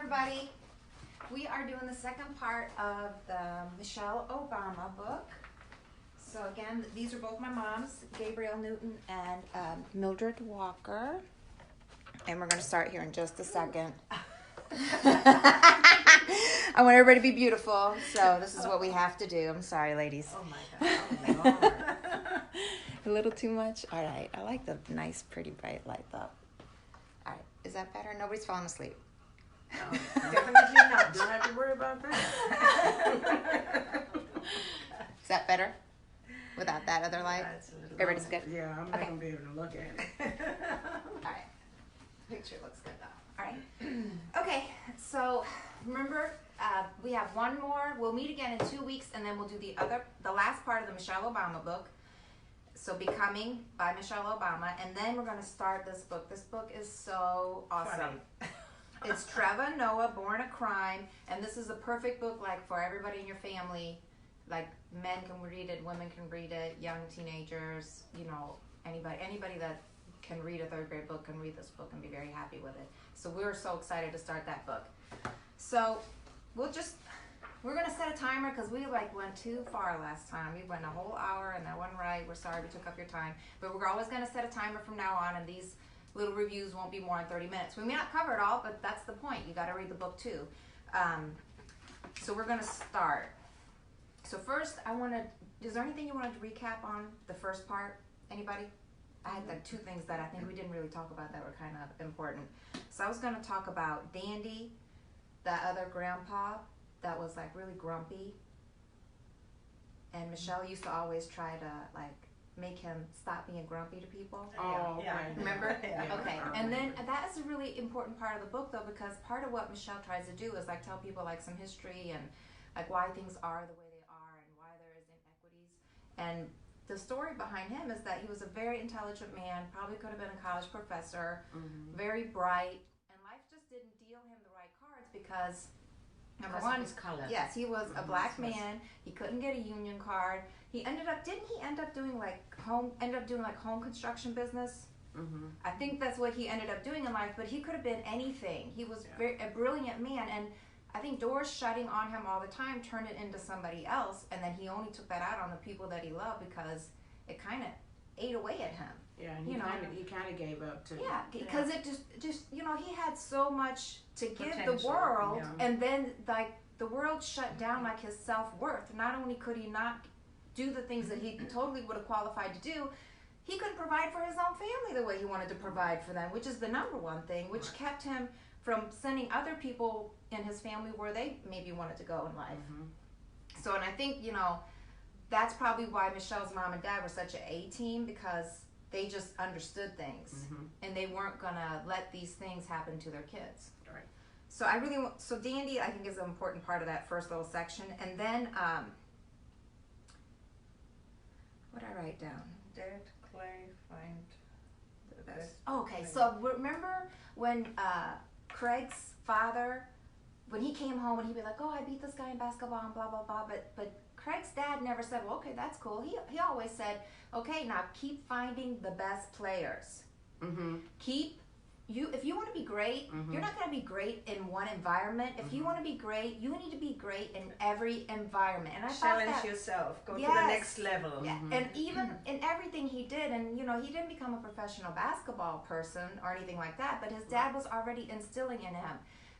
everybody. We are doing the second part of the Michelle Obama book. So again, these are both my moms, Gabrielle Newton and Mildred Walker. And we're going to start here in just a second. I want everybody to be beautiful, so this is what we have to do. I'm sorry, ladies. Oh my God. Oh Lord. A little too much? All right. I like the nice, pretty, bright light, though. All right. Is that better? Nobody's falling asleep. No, definitely not. Don't have to worry about that. Is that better? Without that other light? Everybody's good? Yeah, I'm not going to be able to look at it. All right. Picture looks good, though. All right. Okay. So, remember, we have one more. We'll meet again in 2 weeks, and then we'll do the last part of the Michelle Obama book. So, Becoming by Michelle Obama. And then we're going to start this book. This book is so awesome. It's Trevor Noah, Born a Crime. And this is a perfect book, like, for everybody in your family. Like, men can read it, women can read it, young teenagers, you know, anybody that can read a third grade book can read this book and be very happy with it. So we're so excited to start that book. So we're going to set a timer because we went too far last time. We went a whole hour and that wasn't right. We're sorry we took up your time. But we're always going to set a timer from now on, and these little reviews won't be more than 30 minutes. We may not cover it all, but that's the point. You got to read the book too. So we're going to start. So first, is there anything you wanted to recap on the first part? Anybody? I had like two things that I think we didn't really talk about that were kind of important. So I was going to talk about Dandy, that other grandpa that was like really grumpy. And Michelle used to always try to like make him stop being grumpy to people. Oh, yeah. Remember? Yeah. Okay. And then that is a really important part of the book, though, because part of what Michelle tries to do is like tell people like some history and like why things are the way they are and why there is inequities. And the story behind him is that he was a very intelligent man, probably could have been a college professor, very bright, and life just didn't deal him the right cards because number one, his color. Yes, he was a black man. He couldn't get a union card. Didn't he end up doing home construction business? Mm-hmm. I think that's what he ended up doing in life, but he could have been anything. He was a brilliant man, and I think doors shutting on him all the time turned it into somebody else, and then he only took that out on the people that he loved because it kind of ate away at him. Yeah, and he kind of gave up too. Yeah, because it just he had so much to give potential, the world, and then like the world shut down like his self-worth. Not only could he not do the things that he totally would have qualified to do, he couldn't provide for his own family the way he wanted to provide for them, which is the number one thing, which kept him from sending other people in his family where they maybe wanted to go in life. Mm-hmm. So, and I think, that's probably why Michelle's mom and dad were such an A-team, because they just understood things, and they weren't going to let these things happen to their kids. Right. So so Dandy, I think, is an important part of that first little section. And then, what did I write down? Dead clay find the best. Okay, so remember when Craig's father, when he came home and he'd be like, oh, I beat this guy in basketball and blah, blah, blah. But Craig's dad never said, well, okay, that's cool. He always said, okay, now keep finding the best players. Mm-hmm. If you want to be great, you're not going to be great in one environment. If you want to be great, you need to be great in every environment. And I challenge yourself, go to the next level. Yeah. And even in everything he did, and he didn't become a professional basketball person or anything like that, but his dad was already instilling in him.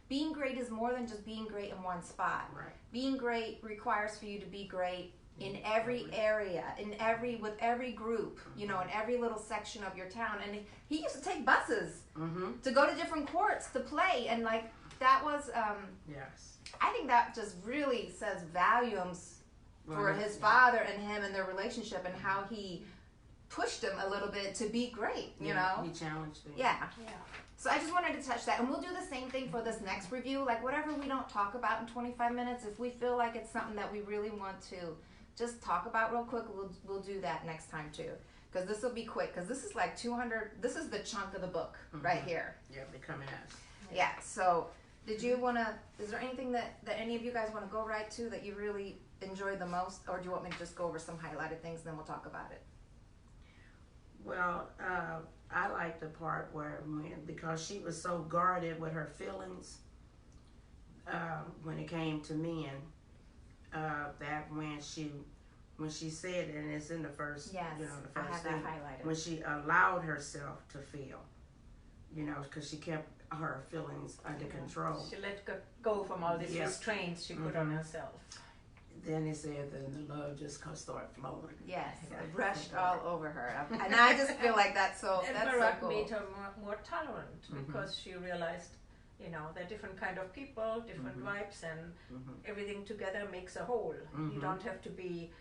Being great is more than just being great in one spot. Right. Being great requires for you to be great in every area, with every group, in every little section of your town. And he used to take buses to go to different courts to play, and like that was yes. I think that just really says volumes for his father and him and their relationship, and how he pushed him a little bit to be great, He challenged him. Yeah. So I just wanted to touch that, and we'll do the same thing for this next review. Like whatever we don't talk about in 25 minutes, if we feel like it's something that we really want to just talk about real quick, we'll do that next time too. Because this will be quick, because this is like 200, this is the chunk of the book right here. Yeah, Becoming Us. Yeah, so is there anything that any of you guys want to go right to that you really enjoyed the most, or do you want me to just go over some highlighted things and then we'll talk about it? Well, I like the part where because she was so guarded with her feelings, when it came to men, that when she said, and it's in the first, Yes, the I first have thing, that highlighted. when she allowed herself to feel, because she kept her feelings under control. She let go from all these Yeah. restraints she put on herself. Then it said that the love just started flowing. Yes, Yeah. it rushed all over her, and I just feel like that's so And that's so Barack cool. made her more tolerant because she realized, they're different kind of people, different vibes, and everything together makes a whole. You don't have to be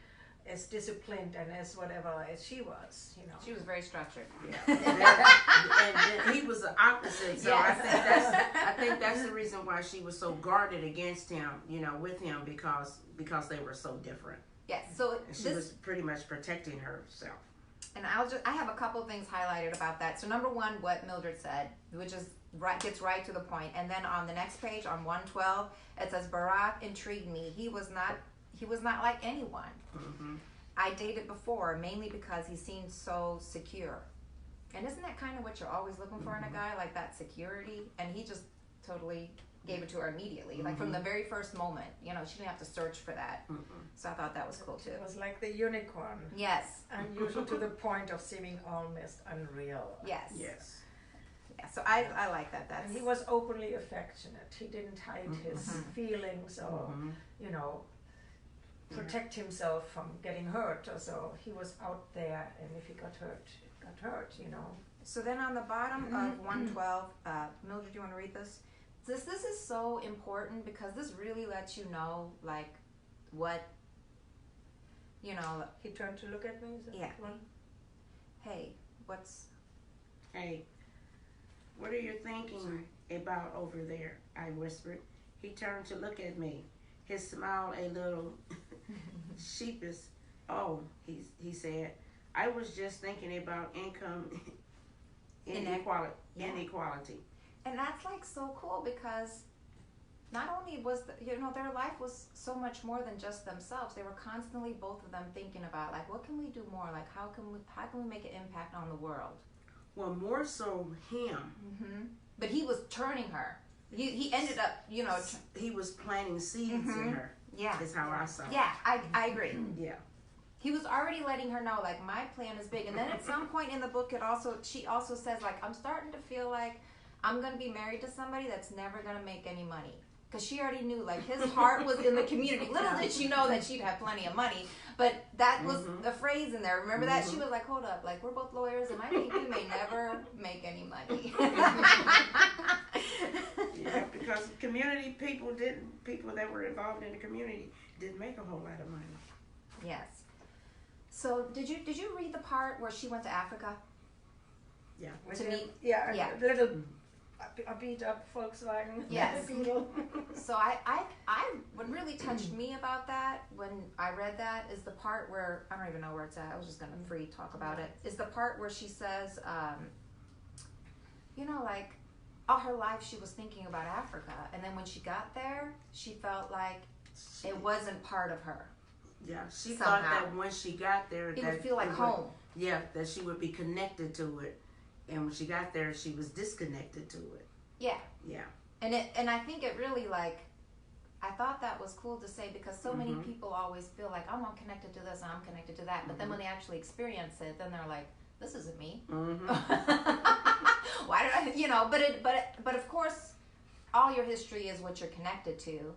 as disciplined and as whatever as she was. She was very structured. Yeah. and he was the opposite. So Yes. I think that's the reason why she was so guarded against him, with him because they were so different. Yes, so And she was pretty much protecting herself. and I have a couple things highlighted about that. So number one, what Mildred said, which is gets right to the point. And then on the next page, on 112, it says Barack intrigued me. He was not like anyone I dated before, mainly because he seemed so secure. And isn't that kind of what you're always looking for in a guy, like that security? And he just totally gave it to her immediately, like from the very first moment. She didn't have to search for that. So I thought that was cool too. It was like the unicorn. Yes. Unusual to the point of seeming almost unreal. Yes. Yes. Yeah. So I like that. That's. And he was openly affectionate. He didn't hide his feelings or, protect himself from getting hurt. So he was out there, and if he got hurt, it got hurt. So then on the bottom of 112, Mildred, do you want to read this? This is so important because this really lets you know, like, what, He turned to look at me. Is that Yeah. one? hey, Hey, what are you thinking about over there? I whispered. He turned to look at me. His smile a little sheepish. Oh, he said, I was just thinking about income inequality. Yeah. Inequality. and that's like so cool because not only was their life was so much more than just themselves. They were constantly, both of them, thinking about, like, what can we do more? Like, how can we make an impact on the world? Well, more so him. But he was turning her. He ended up, He was planting seeds in her. yeah. Is how I saw it. Yeah, I agree. Yeah. He was already letting her know, like, my plan is big. And then at some point in the book, she also says, like, I'm starting to feel like I'm going to be married to somebody that's never going to make any money. Because she already knew, like, his heart was in the community. Little did she know that she'd have plenty of money. But that was the phrase in there. Remember that? She was like, hold up. Like, we're both lawyers, and I think we may never make any money. Yeah, because community people that were involved in the community didn't make a whole lot of money. Yes. So did you read the part where she went to Africa? Yeah. With To him? meet- Yeah, yeah. a little a beat up Volkswagen. Yes. Beetle. So what really touched me about that when I read that is the part where, I don't even know where it's at, I was just gonna free talk about it, is the part where she says, like, all her life she was thinking about Africa, and then when she got there, she felt like it wasn't part of her. Yeah, she Somehow. thought that when she got there, It that would feel like would- home. Yeah, that she would be connected to it, and when she got there, she was disconnected to it. Yeah. Yeah. And I think it really, like, I thought that was cool to say because so many people always feel like, I'm connected to this and I'm connected to that, but then when they actually experience it, then they're like, this isn't me. Why did I, but of course, all your history is what you're connected to.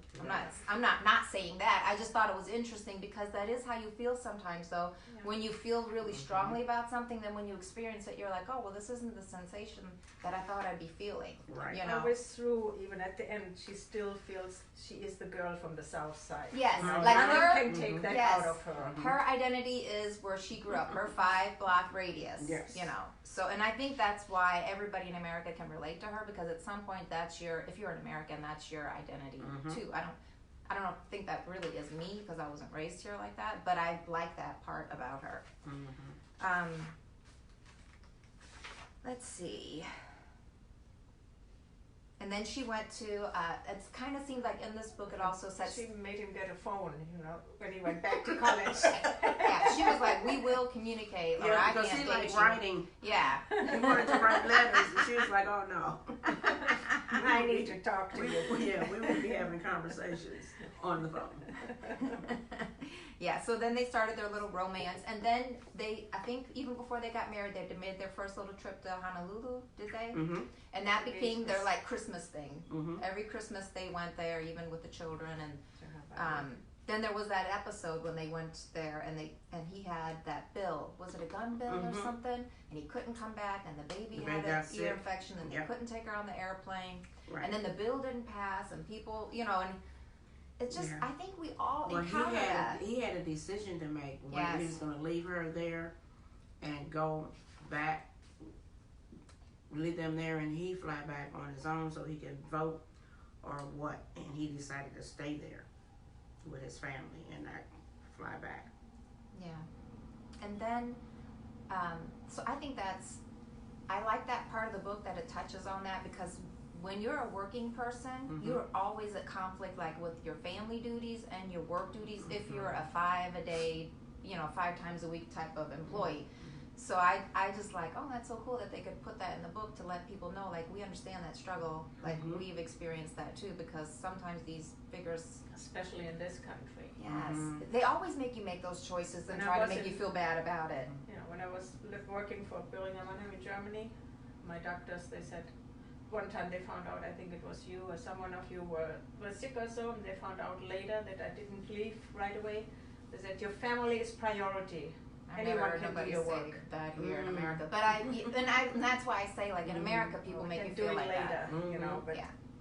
I'm not saying that. I just thought it was interesting because that is how you feel sometimes, though. Yeah. When you feel really strongly about something, then when you experience it, you're like, oh, well, this isn't the sensation that I thought I'd be feeling. Right. Always through, even at the end, she still feels she is the girl from the south side. Yes, Mhm. like Nothing her. can take that Yes. out of her. Her identity is where she grew up, her 5-block radius. Yes. So, and I think that's why everybody in America can relate to her because at some point if you're an American, that's your identity too. I don't think that really is me because I wasn't raised here like that, but I like that part about her. Let's see. And then she went to, it kind of seemed like in this book it also said, She made him get a phone, when he went back to college. yeah, she was like, we will communicate, or I because can't he date liked writing. Yeah. He wanted to write letters, and she was like, "Oh no, I I need to talk to you. We would be having conversations on the phone. Yeah, so then they started their little romance, and then I think even before they got married, they made their first little trip to Honolulu, did they? Mm-hmm. And that became their like Christmas thing. Mm-hmm. Every Christmas they went there, even with the children, and then there was that episode when they went there, and he had that bill. Was it a gun bill or something? And he couldn't come back, and the baby had an ear infection, and they couldn't take her on the airplane. Right. And then the bill didn't pass, and people, and it's just, I think we all encounter that. He had a decision to make whether he was going to leave her there and go back, leave them there, and he fly back on his own so he could vote, or what. And he decided to stay there with his family and not fly back. Yeah. And then, so I think I like that part of the book that it touches on that, because when you're a working person, you're always at conflict, like with your family duties and your work duties, if you're a 5 a day, 5 times a week type of employee. So I just like, oh, that's so cool that they could put that in the book to let people know, like, we understand that struggle, like we've experienced that too, because sometimes these figures, especially in this country, they always make you make those choices and try to make you feel bad about it. When I was working for Boehringer Ingelheim in Germany, my doctors, they said, one time they found out, I think it was you or someone of you were sick or so, and they found out later that I didn't leave right away. They said, your family is priority. I've never heard nobody say that here in America, but and that's why I say, like, in America, people make you feel like later, that. but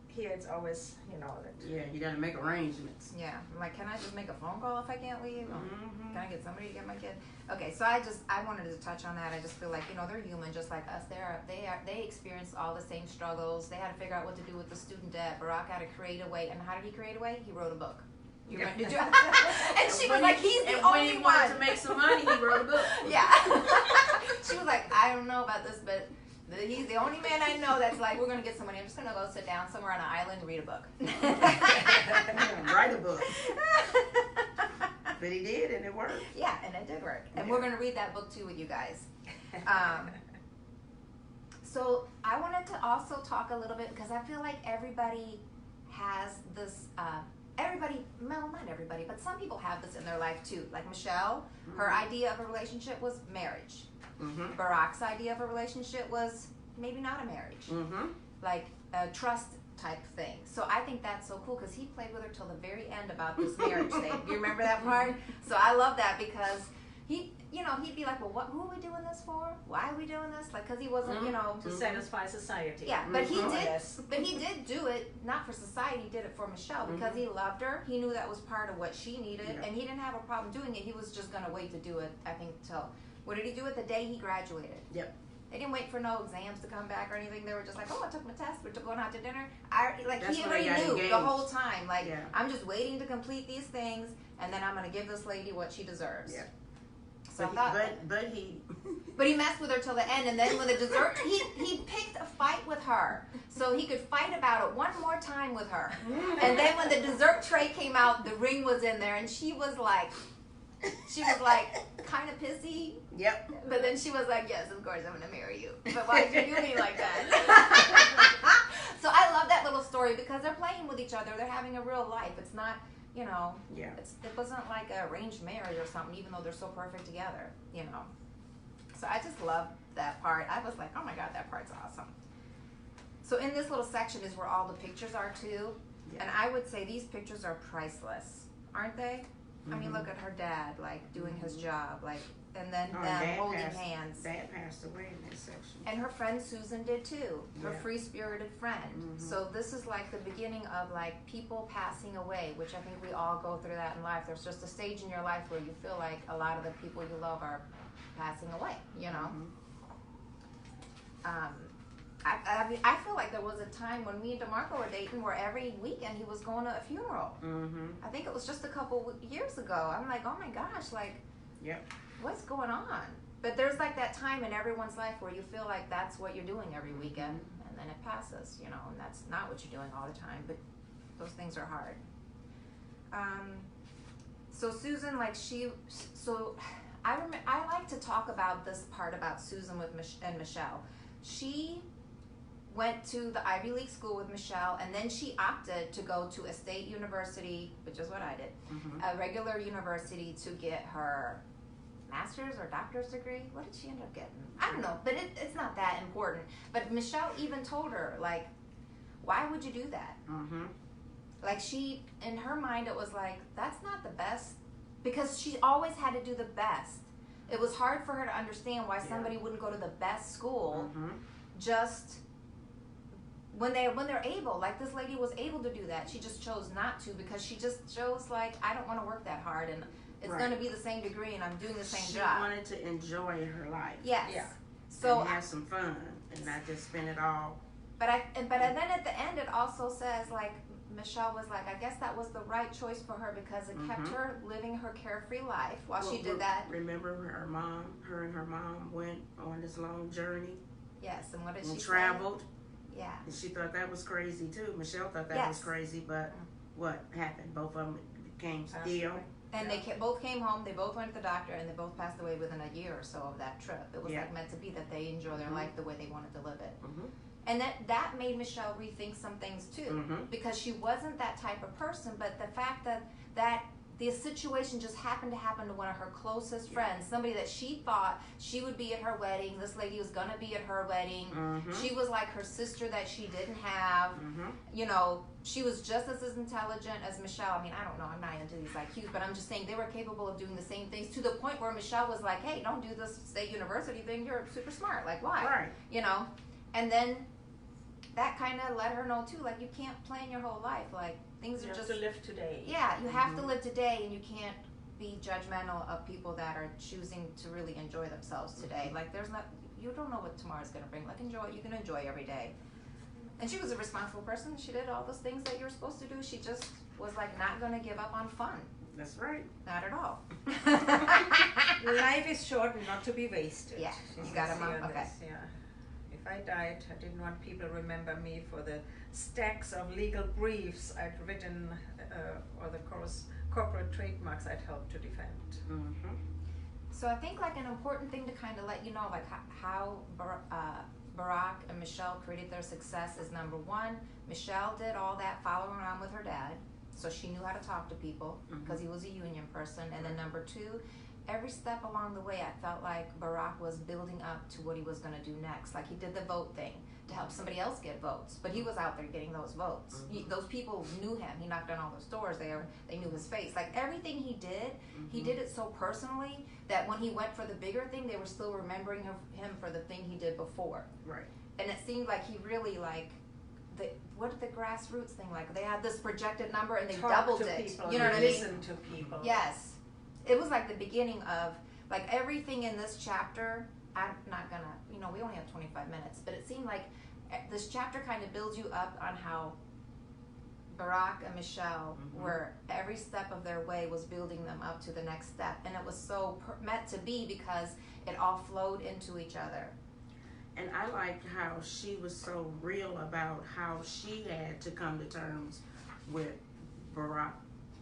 here it's always, that. Yeah, you got to make arrangements. Yeah, I'm like, can I just make a phone call if I can't leave? Can I get somebody to get my kid? Okay, so I wanted to touch on that. I just feel like, they're human just like us. They experienced all the same struggles. They had to figure out what to do with the student debt. Barack had to create a way, and how did he create a way? He wrote a book. Did you? And she was like, he's the only one. When he wanted to make some money, he wrote a book. Yeah. She was like, I don't know about this, but he's the only man I know that's like, we're going to get some money. I'm just going to go sit down somewhere on an island and read a book. Write a book. But he did, and it worked. Yeah, and it did work. And we're going to read that book too with you guys. So I wanted to also talk a little bit, because I feel like everybody has this, well, not everybody, but some people have this in their life too. Like Michelle, her idea of a relationship was marriage. Barack's idea of a relationship was maybe not a marriage, like a trust type thing. So I think that's so cool, because he played with her till the very end about this marriage thing. Do you remember that part? So I love that, because he'd be like, well, who are we doing this for? Why are we doing this? Like, because he wasn't, to satisfy society. Yeah, but he did do it not for society. He did it for Michelle, because he loved her. He knew that was part of what she needed, and he didn't have a problem doing it. He was just gonna wait to do it, I think, till, what did he do it the day he graduated? Yep. They didn't wait for no exams to come back or anything. They were just like, oh, I took my test. We're going out to dinner. He already knew the whole time. Like, I'm just waiting to complete these things, and then I'm going to give this lady what she deserves. Yeah. So but he messed with her till the end, and then when the dessert, he picked a fight with her so he could fight about it one more time with her. And then when the dessert tray came out, the ring was in there, and she was like kind of pissy. Yep. But then she was like, yes, of course I'm gonna marry you. But why did you do me like that? So I love that little story, because they're playing with each other. They're having a real life. It's not, it wasn't like an arranged marriage or something, even though they're so perfect together, So I just love that part. I was like, oh my God, that part's awesome. So in this little section is where all the pictures are too. Yeah. And I would say these pictures are priceless, aren't they? I mean, look at her dad, like, doing his job, like, and then them holding hands. Dad passed away in this section. And her friend Susan did too, her free-spirited friend. So this is like the beginning of, like, people passing away, which I think we all go through that in life. There's just a stage in your life where you feel like a lot of the people you love are passing away, I feel like there was a time when me and DeMarco were dating where every weekend he was going to a funeral. I think it was just a couple years ago. I'm like, oh my gosh, like, what's going on? But there's like that time in everyone's life where you feel like that's what you're doing every weekend, and then it passes, and that's not what you're doing all the time, but those things are hard. So Susan, like, I like to talk about this part about Susan and Michelle. She went to the Ivy League school with Michelle, and then she opted to go to a state university, which is what I did, a regular university, to get her master's or doctor's degree. What did she end up getting? I don't know, but it's not that important. But Michelle even told her, like, why would you do that? Like, she, in her mind, it was like, that's not the best, because she always had to do the best. It was hard for her to understand why somebody wouldn't go to the best school just when they're able. Like, this lady was able to do that. She just chose not to, because she just chose, like, I don't want to work that hard, and it's going to be the same degree, and I'm doing the same job. She wanted to enjoy her life. Yes. Yeah. So and have some fun, and not just spend it all. But then at the end, it also says, like, Michelle was like, I guess that was the right choice for her, because it kept her living her carefree life while she did that. Remember her and her mom went on this long journey. Yes, and what did she traveled. say? Yeah. And she thought that was crazy too. Michelle thought that was crazy, but what happened? Both of them became still. And they both came home, they both went to the doctor, and they both passed away within a year or so of that trip. It was like meant to be that they enjoy their life the way they wanted to live it. And that made Michelle rethink some things too, because she wasn't that type of person, but the fact that the situation just happened to happen to one of her closest friends, somebody that she thought she would be at her wedding. This lady was going to be at her wedding. She was like her sister that she didn't have. You know, she was just as intelligent as Michelle. I mean, I don't know, I'm not into these IQs, but I'm just saying they were capable of doing the same things, to the point where Michelle was like, hey, don't do this state university thing, you're super smart. Like, why? Right. You know? And then that kind of let her know too, like, you can't plan your whole life. Like, things are just to live today. Yeah, you have to live today, and you can't be judgmental of people that are choosing to really enjoy themselves today. Like, you don't know what tomorrow's gonna bring. Like, enjoy. You can enjoy every day. And she was a responsible person. She did all those things that you're supposed to do. She just was like not gonna give up on fun. That's right. Not at all. Life is short and not to be wasted. Yeah, you got it, Mom. Okay. Yeah. If I died, I didn't want people to remember me for the stacks of legal briefs I'd written or the corporate trademarks I'd helped to defend. So I think, like, an important thing to kind of let you know, like, how Barack and Michelle created their success is, number one, Michelle did all that following around with her dad, so she knew how to talk to people because he was a union person. And then number two, every step along the way, I felt like Barack was building up to what he was going to do next. Like, he did the vote thing to help somebody else get votes, but he was out there getting those votes. Those people knew him. He knocked on all those doors. They knew his face. Like, everything he did it so personally that when he went for the bigger thing, they were still remembering him for the thing he did before. Right. And it seemed like he really, like, what did the grassroots thing, like, they had this projected number and they doubled it. People, you know what I mean? Listen to people. Yes. It was like the beginning of, like, everything in this chapter. I'm not gonna, we only have 25 minutes, but it seemed like this chapter kind of builds you up on how Barack and Michelle were, every step of their way was building them up to the next step. And it was so meant to be, because it all flowed into each other. And I liked how she was so real about how she had to come to terms with Barack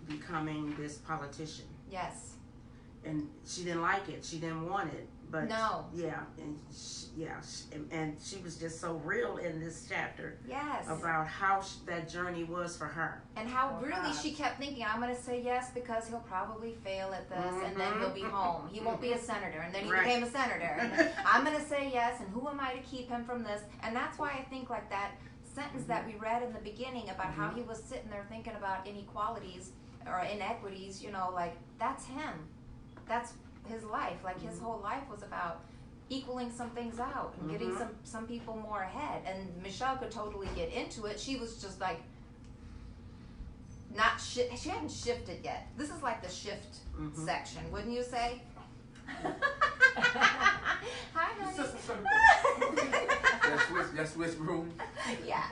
becoming this politician. Yes. And she didn't like it. She didn't want it. But no. Yeah, and she was just so real in this chapter. Yes. About how that journey was for her. And how really she kept thinking, I'm going to say yes because he'll probably fail at this, and then he'll be home. He won't be a senator, and then he became a senator. And I'm going to say yes, and who am I to keep him from this? And that's why I think, like, that sentence that we read in the beginning about how he was sitting there thinking about inequalities or inequities, like, that's him. That's his life. Like, his whole life was about equaling some things out and getting some people more ahead. And Michelle could totally get into it. She was just like she hadn't shifted yet. This is like the shift section, wouldn't you say? Hi, honey. That's switch room. Yeah.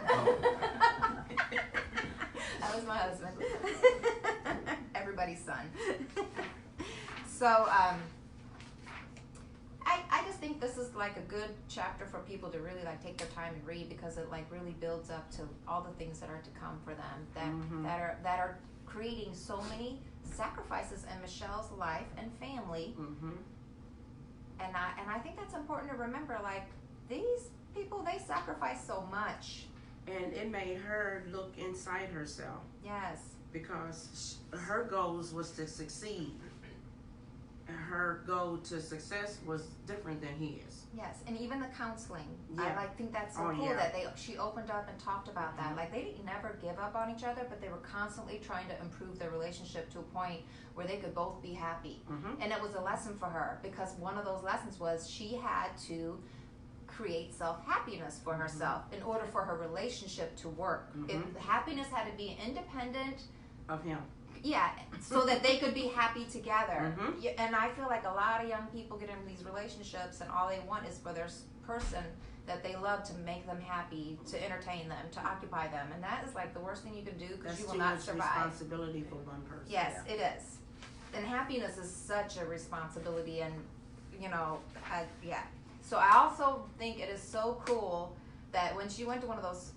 That was my husband. Everybody's son. So, I just think this is like a good chapter for people to really, like, take their time and read, because it, like, really builds up to all the things that are to come for them that are creating so many sacrifices in Michelle's life and family. And I think that's important to remember. Like, these people, they sacrifice so much. And it made her look inside herself Yes. because her goals was to succeed. Her goal to success was different than his. Yes, and even the counseling, Yeah. I think that's so Oh, cool yeah. that she opened up and talked about that. Like they didn't never give up on each other, but they were constantly trying to improve their relationship to a point where they could both be happy. And it was a lesson for her because one of those lessons was she had to create self-happiness for herself in order for her relationship to work. If the happiness had to be independent Of him. yeah, so that they could be happy together. Yeah, and I feel like a lot of young people get into these relationships and all they want is for their person that they love to make them happy, to entertain them, to occupy them. And that is like the worst thing you can do because That's you will too not much survive. responsibility for one person. Yes, it is. And happiness is such a responsibility and, you know, yeah. So I also think it is so cool that when she went to one of those,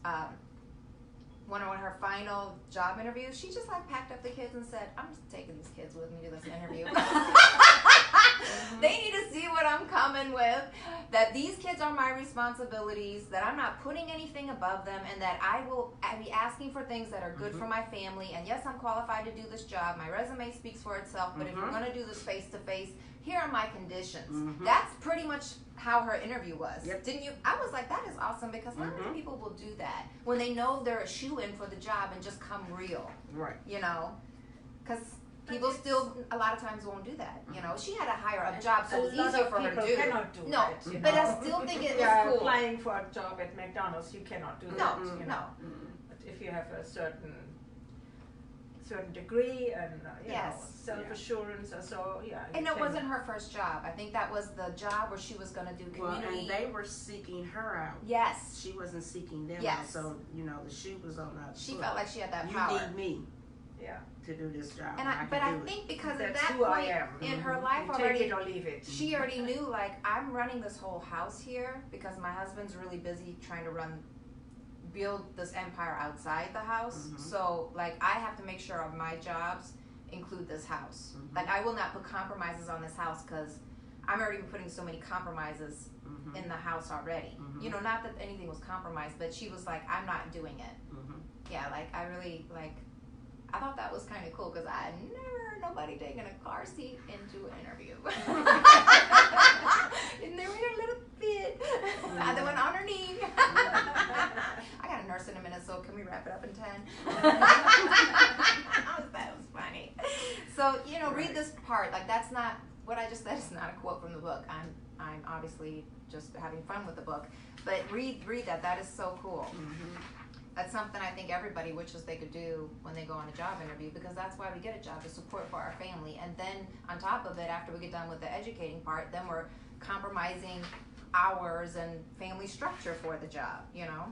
one of her final job interviews, she just like packed up the kids and said, I'm just taking these kids with me to this interview. They need to see what I'm coming with, that these kids are my responsibilities, that I'm not putting anything above them, and that I be asking for things that are good for my family. And yes, I'm qualified to do this job. My resume speaks for itself, but if we're going to do this face to face, here are my conditions. That's pretty much how her interview was. Yep. Didn't you? I was like, that is awesome because not many people will do that when they know they're a shoe-in for the job and just come real. Right. You know, because people still a lot of times won't do that. You know, she had a higher up job, so it was easier for her to do. Cannot do No, that, you but know. I still think it If was you're cool. applying for a job at McDonald's, you cannot do No, that. You know. no. But if you have a certain degree and you Yes. know, self-assurance or so, yeah. you And it can- wasn't her first job. I think that was the job where she was going to do Well, community. and they were seeking her out. Yes. She wasn't seeking them Yes. out. So, you know, the shoe was on her She foot. felt like she had that You power. need me Yeah. to do this job. And can but I do it. think because That's at that who I point am. in her life You take already, it or leave it. she already knew, like, I'm running this whole house here because my husband's really busy trying to build this empire outside the house. So, like, I have to make sure of my jobs include this house. Like, I will not put compromises on this house because I'm already putting so many compromises in the house already. You know, not that anything was compromised, but she was like, I'm not doing it. Yeah, like, I really, like, I thought that was kind of cool because I had never heard nobody taking a car seat into an interview. And they were a little bit. Other one on her knee. I got a nurse in a minute, so can we wrap it up in 10? That was funny. So, you know, read this part. Like, that's not, what I just said is not a quote from the book. I'm obviously just having fun with the book. But read that. That is so cool. That's something I think everybody wishes they could do when they go on a job interview, because that's why we get a job, to support for our family. And then on top of it, after we get done with the educating part, then we're compromising hours and family structure for the job, you know?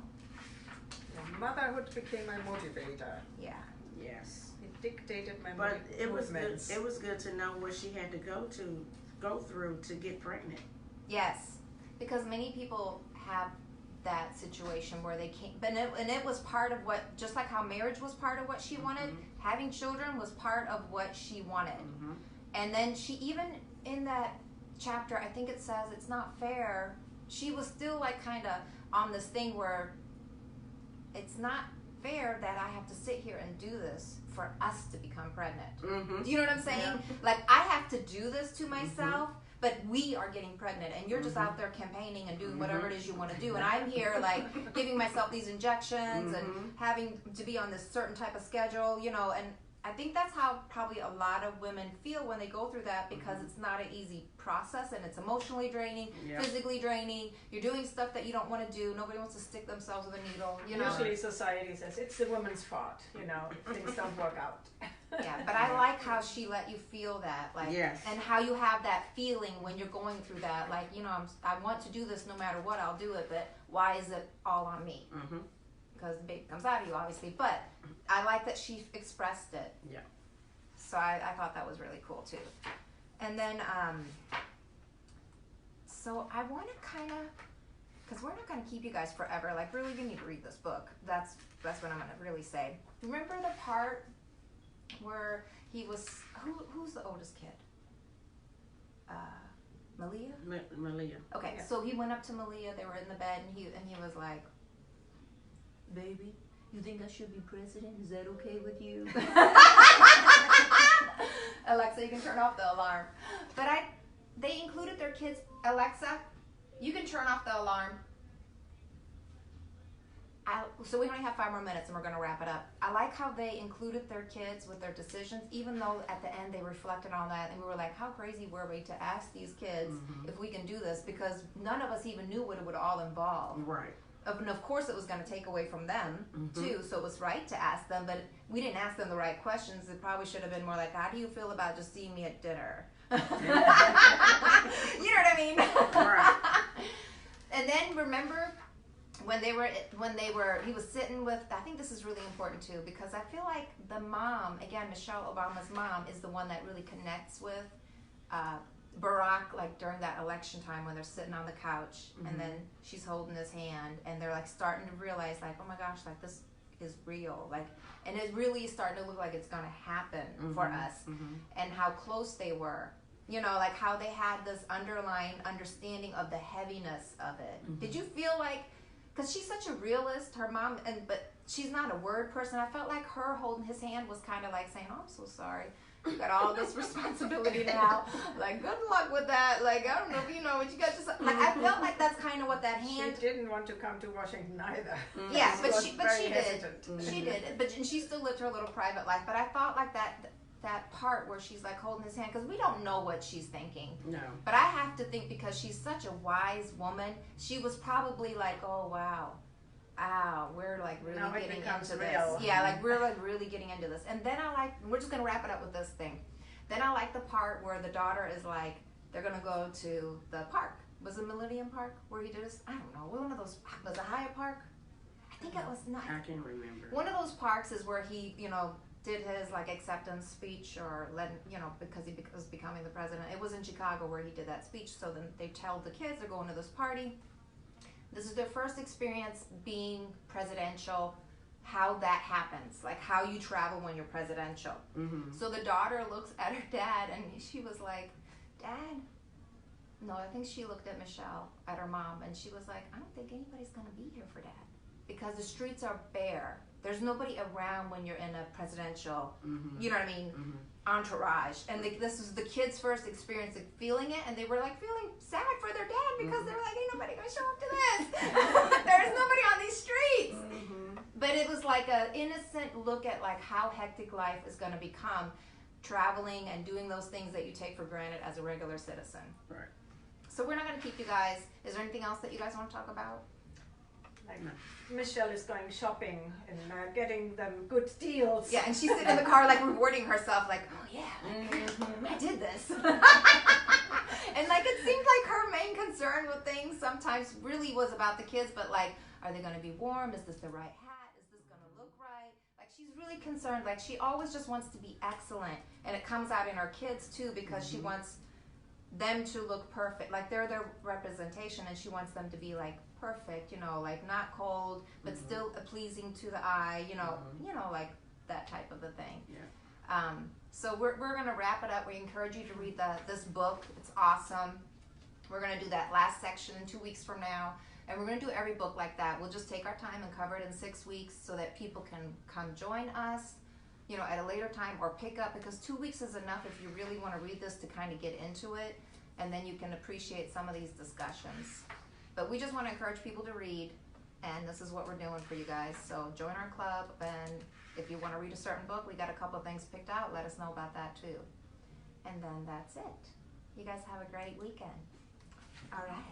Yeah, motherhood became my motivator. Yeah. Yes. It dictated my But it was good. movements. It was good to know what she had to go through to get pregnant. Yes. Because many people have that situation where they can't, and it was part of what, just like how marriage was part of what she wanted, having children was part of what she wanted. And then she, even in that chapter, I think it says it's not fair, she was still like kind of on this thing where it's not fair that I have to sit here and do this for us to become pregnant. Do you know what I'm saying? Yeah. Like, I have to do this to myself, but we are getting pregnant, and you're just out there campaigning and doing whatever it is you want to do, and I'm here like giving myself these injections and having to be on this certain type of schedule, you know. And I think that's how probably a lot of women feel when they go through that, because it's not an easy process, and it's emotionally draining, physically draining. You're doing stuff that you don't want to do. Nobody wants to stick themselves with a needle, you know. Usually society says it's the woman's fault, you know, things don't work out. Yeah, but I like how she let you feel that, like, and how you have that feeling when you're going through that, like, you know, I want to do this no matter what, I'll do it, but why is it all on me? Because the baby comes out of you, obviously, but I like that she expressed it. Yeah. So I thought that was really cool too. And then, so I want to kind of, because we're not going to keep you guys forever, like, really, you need to read this book. That's what I'm going to really say. Remember the part where he was, who's the oldest kid? Malia? Malia. Okay, Yeah. so he went up to Malia. They were in the bed, and he was like, "Baby, you think I should be president? Is that okay with you?" Alexa, you can turn off the alarm. But they included their kids. Alexa, you can turn off the alarm. So we only have 5 more minutes and we're going to wrap it up. I like how they included their kids with their decisions, even though at the end they reflected on that and we were like, how crazy were we to ask these kids if we can do this, because none of us even knew what it would all involve. Right. And of course it was going to take away from them too, so it was right to ask them, but we didn't ask them the right questions. It probably should have been more like, how do you feel about just seeing me at dinner? You know what I mean? Right. And then remember when he was sitting with, I think this is really important too, because I feel like the mom, again, Michelle Obama's mom, is the one that really connects with Barack, like during that election time when they're sitting on the couch and then she's holding his hand and they're like starting to realize like, oh my gosh, like this is real, like, and it really is starting to look like it's going to happen for us, and how close they were, you know, like how they had this underlying understanding of the heaviness of it. Did you feel like, because she's such a realist, her mom, but she's not a word person, I felt like her holding his hand was kind of like saying, oh, I'm so sorry, you got all this responsibility now, like good luck with that, like I don't know if you know what you got to say. Like, I felt like that's kind of what that hand. She didn't want to come to Washington either. Yeah, but was she very did. hesitant. She did, and she still lived her little private life. But I thought like that part where she's like holding his hand, because we don't know what she's thinking. No. But I have to think, because she's such a wise woman, she was probably like, oh wow, we're like really Now it getting becomes into real. this. Yeah, like we're like really getting into this. And then we're just gonna wrap it up with this thing. Then I like the part where the daughter is like, they're gonna go to the park. Was it Millennium Park where he did this? I don't know. One of those, was it Hyatt Park? I think it was not. I can't remember. One of those parks is where he, you know, did his like acceptance speech, or because he was becoming the president. It was in Chicago where he did that speech. So then they tell the kids they're going to this party. This is their first experience being presidential, how that happens, like how you travel when you're presidential. So the daughter looks at her dad and she was like, Dad? No, I think she looked at Michelle, at her mom, and she was like, I don't think anybody's going to be here for Dad, because the streets are bare. There's nobody around when you're in a presidential, you know what I mean, entourage. And this was the kids' first experience of feeling it, and they were like feeling sad for their dad, because they were like, ain't nobody gonna show up to this. There's nobody on these streets. But it was like an innocent look at like how hectic life is gonna become, traveling and doing those things that you take for granted as a regular citizen. Right. So we're not gonna keep you guys. Is there anything else that you guys want to talk about? Like, Michelle is going shopping and getting them good deals. Yeah, and she's sitting in the car like rewarding herself, like, oh yeah, I did this. And like it seemed like her main concern with things sometimes really was about the kids, but like, are they going to be warm? Is this the right hat? Is this going to look right? Like she's really concerned. Like she always just wants to be excellent, and it comes out in her kids too, because she wants them to look perfect. Like they're their representation, and she wants them to be like perfect, you know, like not cold, but still pleasing to the eye, you know, like that type of a thing. Yeah. So we're gonna wrap it up. We encourage you to read this book. It's awesome. We're gonna do that last section in 2 weeks from now, and we're gonna do every book like that. We'll just take our time and cover it in 6 weeks so that people can come join us, you know, at a later time, or pick up, because 2 weeks is enough if you really want to read this to kind of get into it, and then you can appreciate some of these discussions. But we just want to encourage people to read, and this is what we're doing for you guys. So join our club, and if you want to read a certain book, we got a couple of things picked out. Let us know about that too. And then that's it. You guys have a great weekend. All right.